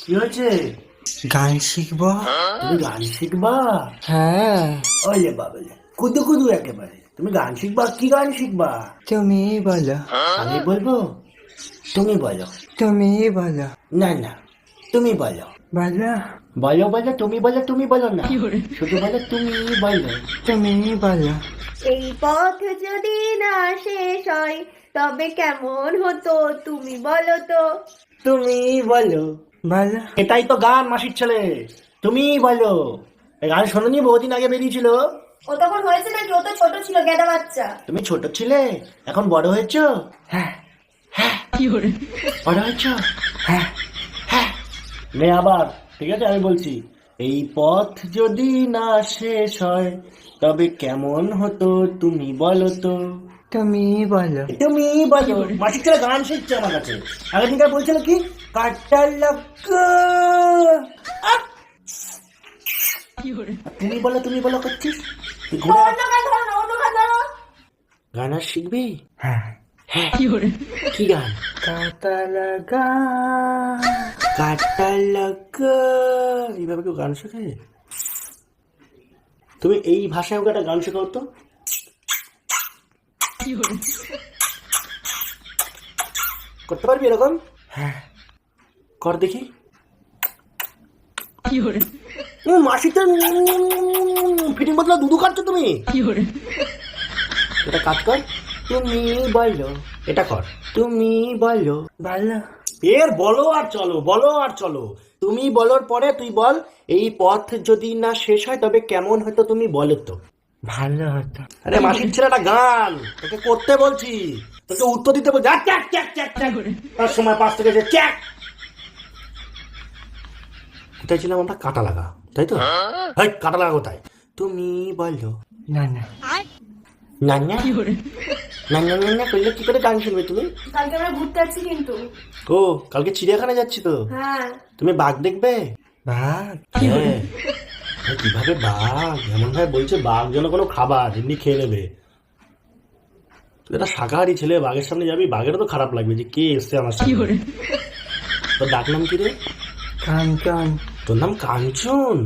কি হয়েছে? গান শিখবো। তুমি গান শিখবা? হ্যাঁ, ওলে বাবলে, কুদু কুদু একেবারে। তুমি গান শিখবা? কি গান শিখবা? তুমি বলো। আমি বলবো? তুমি বলো। তুমি বলো। না না, তুমি বলো। বলো। বলো বলো, তুমি বলো, তুমি বলো না, শুধু বলো তুমি বলো। তুমি বলো। এই পথ যদি না শেষ হয় তবে কেমন হতো তুমি বলো তো। তুমি বলো। বলো। এটাই তো গান, মাসির ছেলে। তুমি বলো। এই গান শোনোনি? বহুদিন আগে বেরিয়েছিল। ও তখন হয়েছে নাকি? ও তো ছোট ছিল, গেদা বাচ্চা। তুমি ছোট ছিলে, এখন বড় হয়েছো। হ্যাঁ। বড় হয়েছো। হ্যাঁ। হ্যাঁ। নে আবার, ঠিক আছে, আমি বলছি। এই পথ যদি না শেষ হয় তবে কেমন হতো তুমি বলো তো। তুমি বলো। তুমি বলো। মাসির ছেলে গান শিখছে আমার কাছে। আগের দিনকার বলছিল কি, কাটা লাগা। তুমি বলো, তুমি বলো করছিস। তুই ঘোড়া অন্য গান ধরো না, অন্য গান ধরো। গান আর শিখবি? হ্যাঁ। হ্যাঁ। কি গান? কাটা লাগা। কাটা লাগা। এইভাবে কেউ গান শেখে? তুমি এই ভাষায় ওকে একটা গান শেখাও তো। করতে পারবি এরকম? হ্যাঁ। কর দেখি। মাসিতে ফিটিং বদলা দুধু খাচ্ছ তুমি। এটা কাজ কর। তুমি বলো। এটা কর। তুমি বলো। বলো। এর বলো আর চলো, বলো আর চলো। তুমি বলোর পরে তুই বল, এই পথ যদি না শেষ হয় তবে কেমন হয়তো তুমি বলো তো। ভালো হতো। আরে মাসির ছেলে একটা গান তোকে করতে বলছি, তোকে উত্তর দিতে বলছি। চ্যাক চ্যাক চ্যাক চ্যাক, তার সময় 5 থেকে যে চ্যাক। কোথায় ছিলাম আমরা? কাটা লাগা, তাই তো? হাই, কাটা লাগা কোথায়? তুমি বলো। না না। না না না না না না করলে কি করে গান শুনবে তুমি? কালকে আমরা ঘুরতে যাচ্ছি কিন্তু। ও, কালকে চিড়িয়াখানা যাচ্ছি তো। হ্যাঁ। তুমি বাঘ দেখবে? বাঘ? হ্যাঁ। আরে কিভাবে বাঘ? এমন ভাবে বলছে বাঘ যেন কোনো খাবার, এমনি খেয়ে নেবে। তুই একটা শাকাহারি ছেলে, বাঘের সামনে যাবি, বাঘেরও তো খারাপ লাগবে যে কে এসছে আমার সামনে। তোর ডাক নাম কি রে? কাঞ্চন। তোর নাম কাঞ্চন?